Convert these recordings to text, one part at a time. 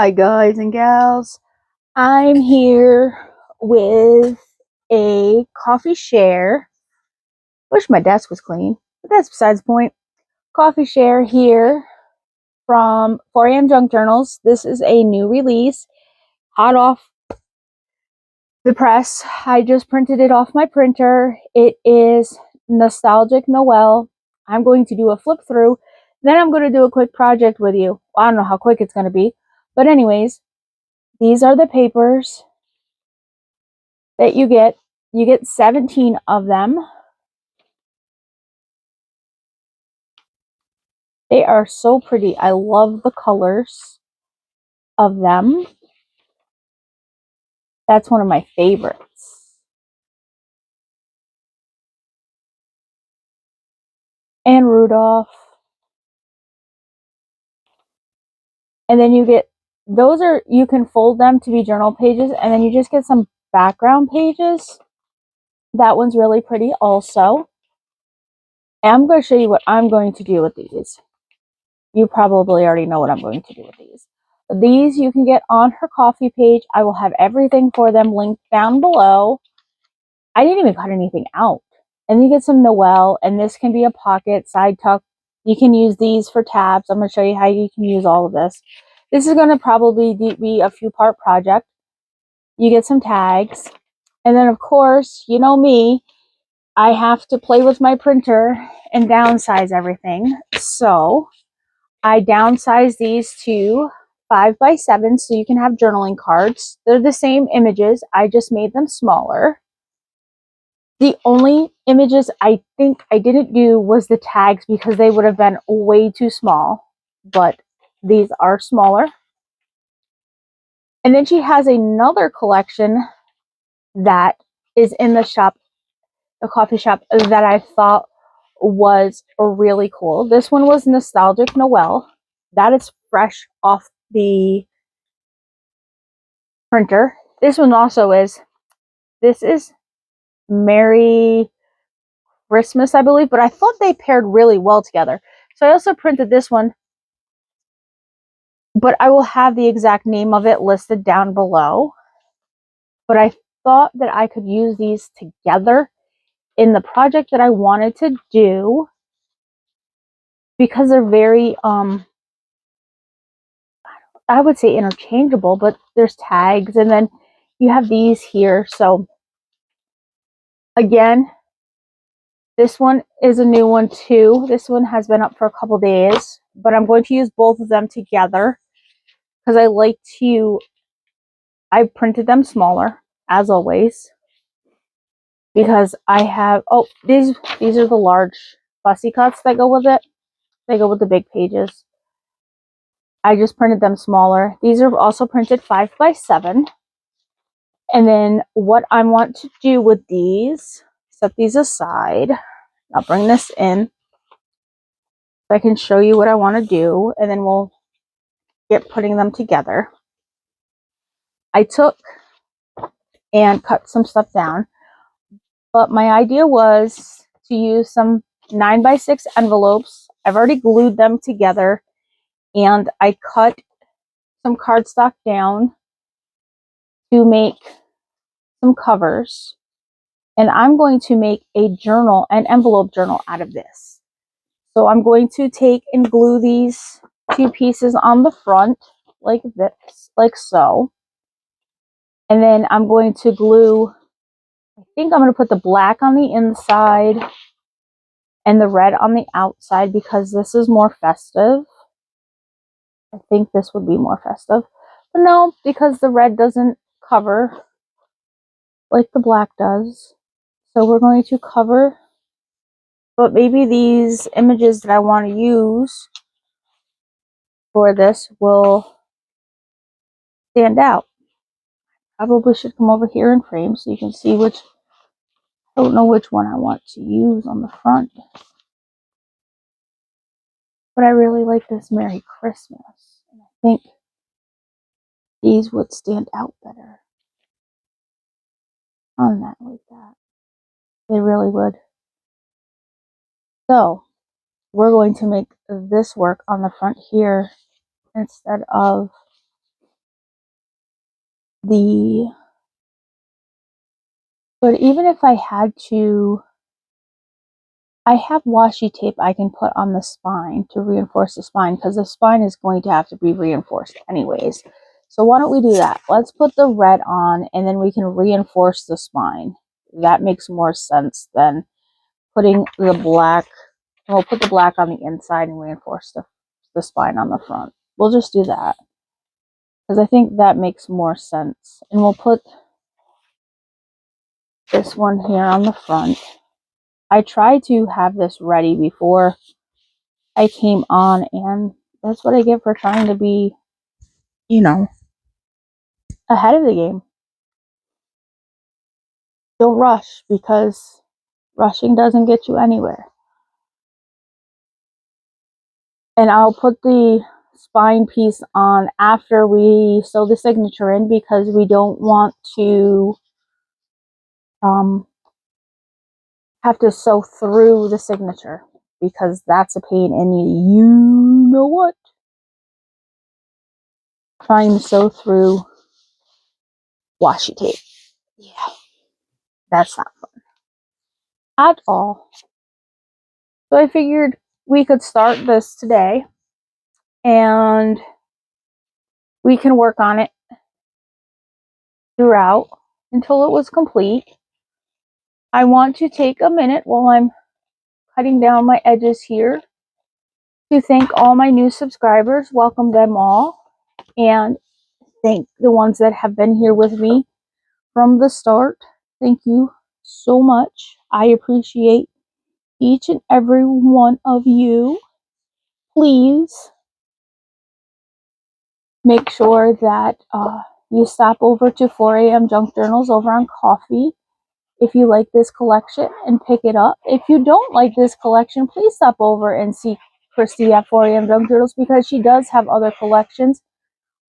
Hi guys and gals, I'm here with a coffee share. Wish my desk was clean, but that's besides the point. Coffee share here from 4am Junk Journals. This is a new release, hot off the press. I just printed it off my printer. It is Nostalgic Noel. I'm going to do a flip through, then I'm going to do a quick project with you. I don't know how quick it's going to be, but anyways, these are the papers that you get. You get 17 of them. They are so pretty. I love the colors of them. That's one of my favorites. And Rudolph. And then you get, those are, you can fold them to be journal pages, and then you just get some background pages. That one's really pretty also. And I'm going to show you what I'm going to do with these. You probably already know what I'm going to do with these. These you can get on her coffee page. I will have everything for them linked down below. I didn't even cut anything out. And you get some Noel, and this can be a pocket, side tuck. You can use these for tabs. I'm going to show you how you can use all of this. This is going to probably be a few-part project. You get some tags. And then, of course, you know me, I have to play with my printer and downsize everything. So I downsized these to 5x7 so you can have journaling cards. They're the same images. I just made them smaller. The only images I think I didn't do was the tags because they would have been way too small. But these are smaller. And then she has another collection that is in the shop, the coffee shop, that I thought was really cool. This one was Nostalgic Noel. That is fresh off the printer. This one also is. This is Merry Christmas, I believe, but I thought they paired really well together. So I also printed this one, but I will have the exact name of it listed down below. But I thought that I could use these together in the project that I wanted to do because they're very, I would say interchangeable, but there's tags, and then you have these here. So again, this one is a new one too. This one has been up for a couple days, but I'm going to use both of them together because I like to, I printed them smaller as always because I have, oh, these are the large fussy cuts that go with it. They go with the big pages. I just printed them smaller. These are also printed 5x7. And then what I want to do with these, set these aside. I'll bring this in so I can show you what I want to do, and then we'll get putting them together. I took and cut some stuff down, but my idea was to use some 9x6 envelopes. I've already glued them together, and I cut some cardstock down to make some covers, and I'm going to make a journal, an envelope journal out of this. So I'm going to take and glue these two pieces on the front like this, like so. And then I'm going to glue, I think I'm going to put the black on the inside and the red on the outside because this is more festive. I think this would be more festive. But no, because the red doesn't cover like the black does. So we're going to cover, but maybe these images that I want to use for this will stand out. Probably should come over here and frame so you can see which, I don't know which one I want to use on the front. But I really like this Merry Christmas. And I think these would stand out better on that like that. They really would. So we're going to make this work on the front here instead of but even if I had to, I have washi tape I can put on the spine to reinforce the spine, because the spine is going to have to be reinforced anyways. So why don't we do that? Let's put the red on, and then we can reinforce the spine. That makes more sense than putting the black. We'll put the black on the inside and reinforce the spine on the front. We'll just do that, because I think that makes more sense. And we'll put this one here on the front. I tried to have this ready before I came on, and that's what I get for trying to be, ahead of the game. Don't rush, because rushing doesn't get you anywhere. And I'll put the spine piece on after we sew the signature in, because we don't want to have to sew through the signature, because that's a pain in you know what, trying to sew through washi tape. Yeah, that's not fun at all. So I figured we could start this today, and we can work on it throughout until it was complete. I want to take a minute while I'm cutting down my edges here to thank all my new subscribers, welcome them all, and thank the ones that have been here with me from the start. Thank you so much. I appreciate each and every one of you. Please make sure that you stop over to 4 a.m. Junk Journals over on Coffee if you like this collection and pick it up. If you don't like this collection, please stop over and see Christy at 4 a.m. Junk Journals, because she does have other collections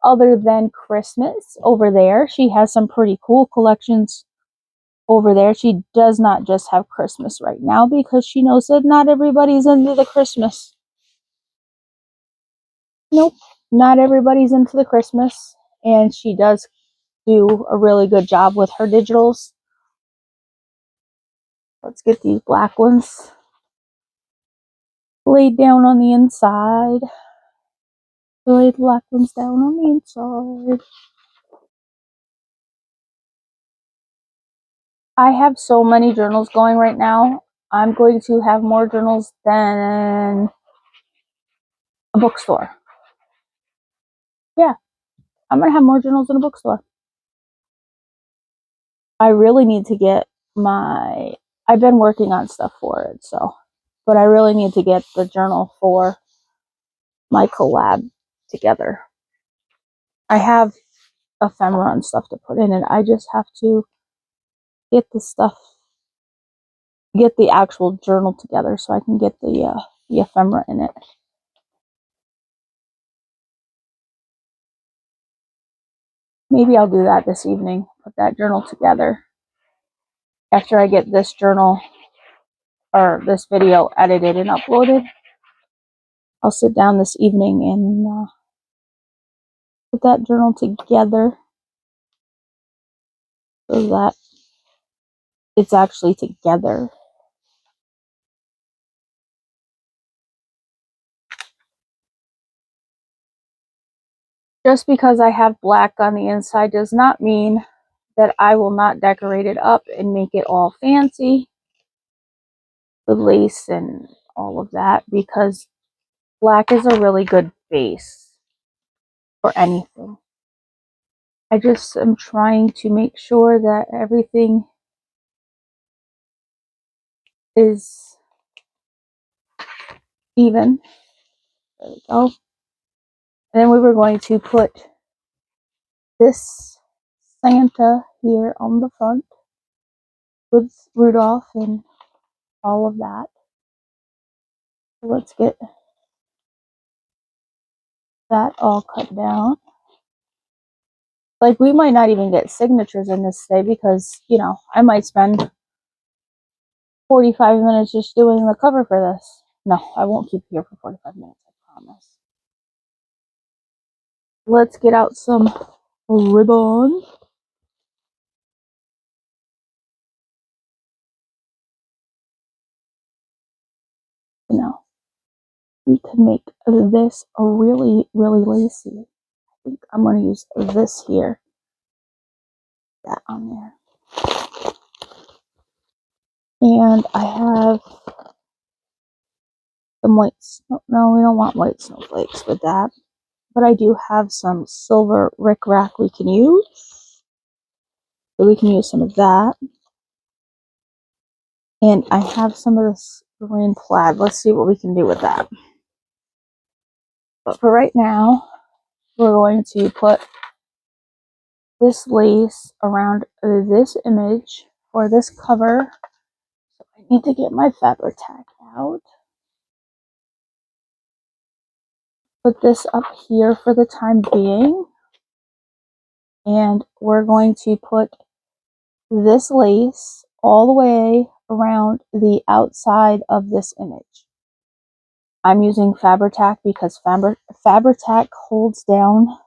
other than Christmas over there. She has some pretty cool collections over there. She does not just have Christmas right now, because she knows that not everybody's into the Christmas. Nope, not everybody's into the Christmas, and she does do a really good job with her digitals. Let's get these black ones laid down on the inside. Lay the black ones down on the inside. I have so many journals going right now. I'm going to have more journals than a bookstore. Yeah, I'm going to have more journals than a bookstore. I really need to get I've been working on stuff for it, but I really need to get the journal for my collab together. I have ephemera and stuff to put in it. I just have to get the actual journal together so I can get the ephemera in it. Maybe I'll do that this evening, put that journal together. After I get this journal or this video edited and uploaded, I'll sit down this evening and put that journal together so that it's actually together. Just because I have black on the inside does not mean that I will not decorate it up and make it all fancy with lace and all of that, because black is a really good base for anything. I just am trying to make sure that everything is even. There we go. And then we were going to put this Santa here on the front with Rudolph and all of that. So let's get that all cut down. Like, we might not even get signatures in this today, because, I might spend 45 minutes just doing the cover for this. No, I won't keep here for 45 minutes, I promise. Let's get out some ribbon. we could make this a really, really lacy. I think I'm going to use this here. That on there. And I have some white, no, we don't want white snowflakes with that. But I do have some silver rickrack we can use. So we can use some of that. And I have some of this green plaid. Let's see what we can do with that. But for right now, we're going to put this lace around this image for this cover. So I need to get my fabric tack out. Put this up here for the time being. And we're going to put this lace all the way around the outside of this image. I'm using Fabri-Tac because Fabri-Tac holds down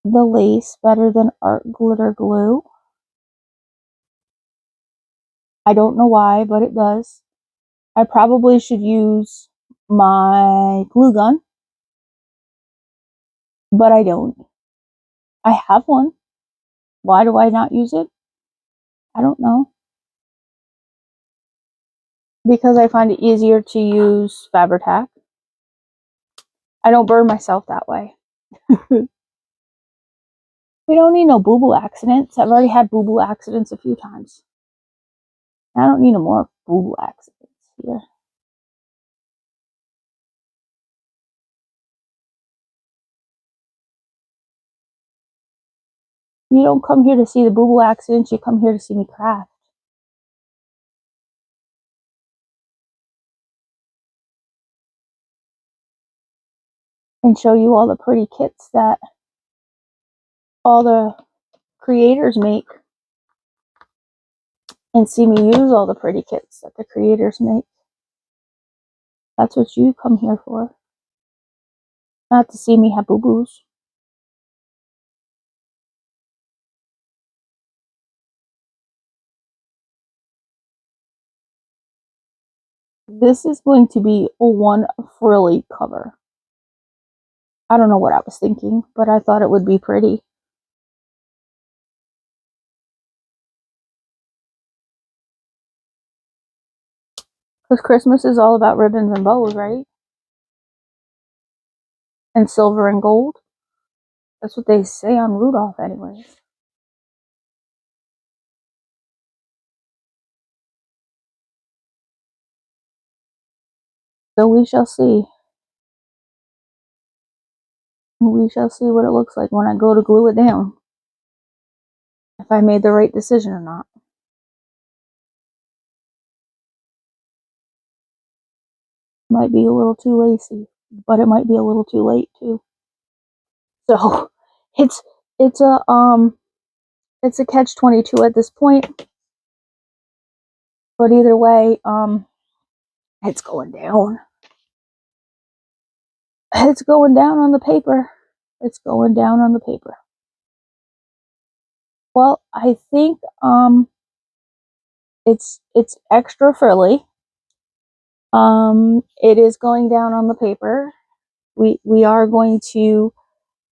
the lace better than art glitter glue. I don't know why, but it does. I probably should use my glue gun, but I don't. I have one. Why do I not use it? I don't know. Because I find it easier to use Fabri-Tac. I don't burn myself that way. We don't need no boo-boo accidents. I've already had boo-boo accidents a few times. I don't need no more boo-boo accidents here. You don't come here to see the boo-boo accidents, you come here to see me craft. And show you all the pretty kits that all the creators make. And see me use all the pretty kits that the creators make. That's what you come here for. Not to see me have boo-boos. This is going to be a one frilly cover. I don't know what I was thinking, but I thought it would be pretty. Because Christmas is all about ribbons and bows, right? And silver and gold. That's what they say on Rudolph anyways. So we shall see. We shall see what it looks like when I go to glue it down. If I made the right decision or not. Might be a little too lacy, but it might be a little too late too. So it's a catch-22 at this point. But either way, it's going down. It's going down on the paper. It's going down on the paper. Well, I think it's extra frilly. It is going down on the paper. We are going to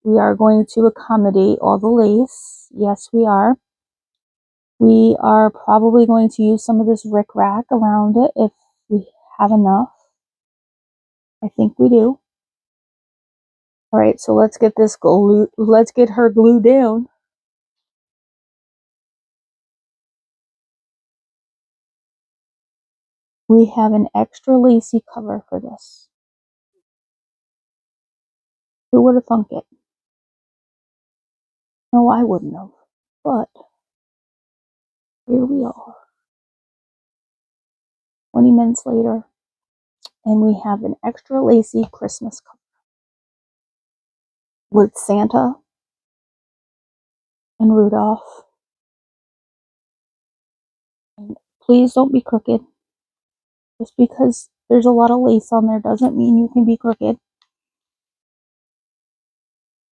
accommodate all the lace. Yes, we are. We are probably going to use some of this rickrack around it if we have enough. I think we do. All right, so let's get this glue. Let's get her glued down. We have an extra lacy cover for this. Who would have thunk it? No, I wouldn't have. But here we are. 20 minutes later, and we have an extra lacy Christmas cover with Santa and Rudolph. And please don't be crooked. Just because there's a lot of lace on there doesn't mean you can be crooked.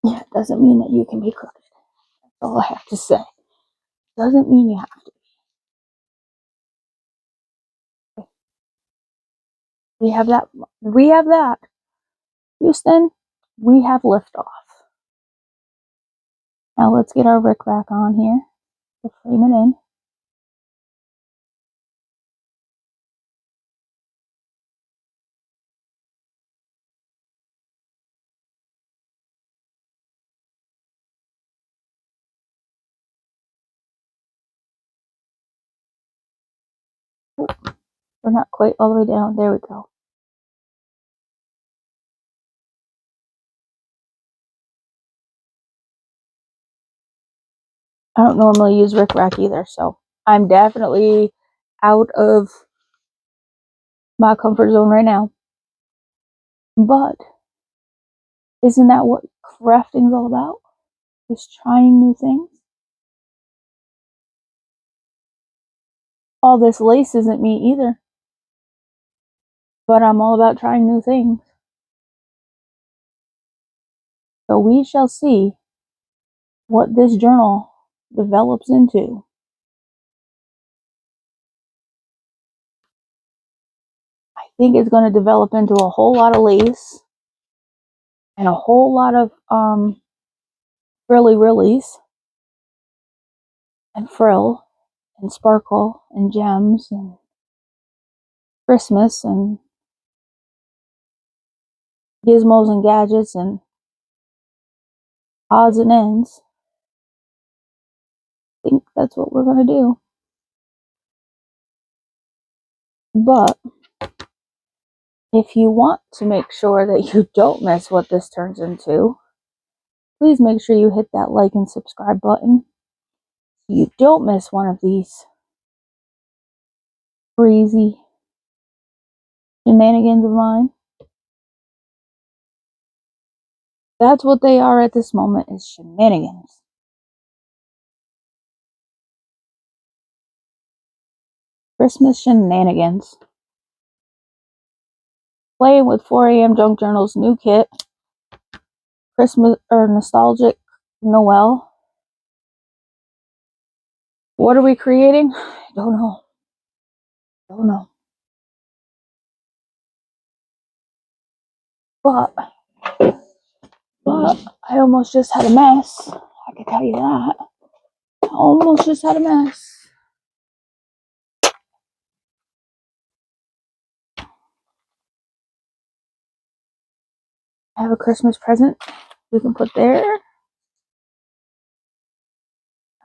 Yeah, it doesn't mean that you can be crooked. That's all I have to say. Doesn't mean you have to. We have that. We have that. Houston, we have liftoff. Now let's get our rickrack on here to frame it in. We're not quite all the way down. There we go. I don't normally use rickrack either, so I'm definitely out of my comfort zone right now. But isn't that what crafting's all about? Just trying new things. All this lace isn't me either, but I'm all about trying new things. So we shall see what this journal develops into. I think it's going to develop into a whole lot of lace and a whole lot of frillies and frill and sparkle and gems and Christmas and gizmos and gadgets and odds and ends. I think that's what we're going to do. But if you want to make sure that you don't miss what this turns into, please make sure you hit that like and subscribe button so you don't miss one of these crazy shenanigans of mine. That's what they are at this moment, is shenanigans. Christmas shenanigans. Playing with 4 a.m. Junk Journal's new kit. Christmas or nostalgic Noel. What are we creating? I don't know. Don't know. But I almost just had a mess. I can tell you that. I almost just had a mess. I have a Christmas present we can put there.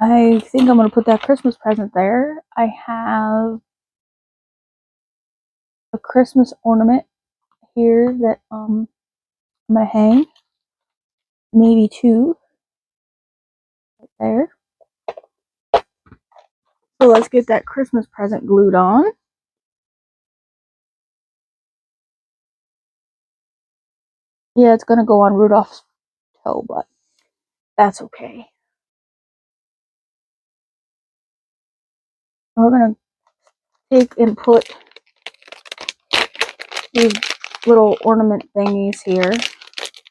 I think I'm going to put that Christmas present there. I have a Christmas ornament here that I'm going to hang. Maybe 2 right there. So let's get that Christmas present glued on. Yeah, it's going to go on Rudolph's toe, but that's okay. We're going to take and put these little ornament thingies here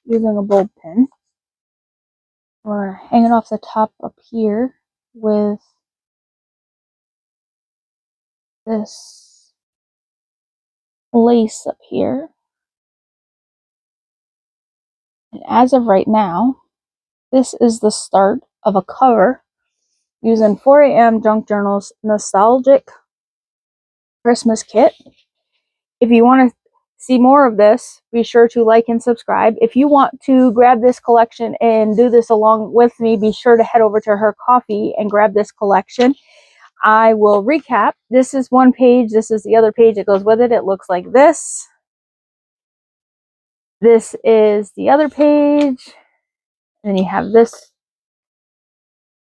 using a bulb pin. We're going to hang it off the top up here with this lace up here. And as of right now, this is the start of a cover using 4 a.m. Junk Journal's nostalgic Christmas kit. If you want to see more of this, be sure to like and subscribe. If you want to grab this collection and do this along with me, be sure to head over to her Ko-fi and grab this collection. I will recap. This is one page. This is the other page that goes with it. It looks like this. This is the other page. And then you have this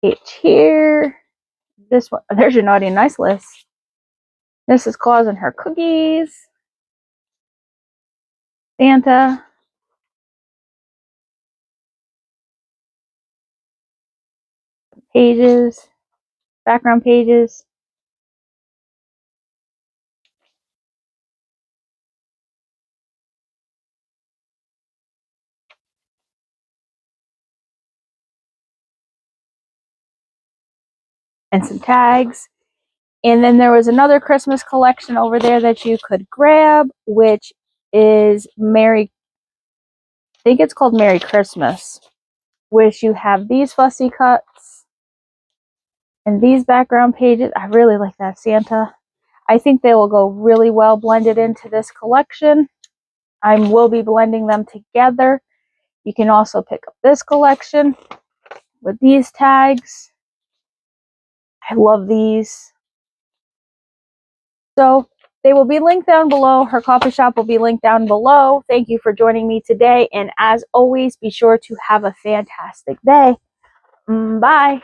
page here. This one. There's your naughty and nice list. This is Claus and her cookies. Santa. Pages. Background pages. And some tags. And then there was another Christmas collection over there that you could grab, which is I think it's called Merry Christmas, which you have these fussy cuts and these background pages. I really like that Santa. I think they will go really well blended into this collection. I will be blending them together. You can also pick up this collection with these tags. I love these. So they will be linked down below. Her coffee shop will be linked down below. Thank you for joining me today. And as always, be sure to have a fantastic day. Bye.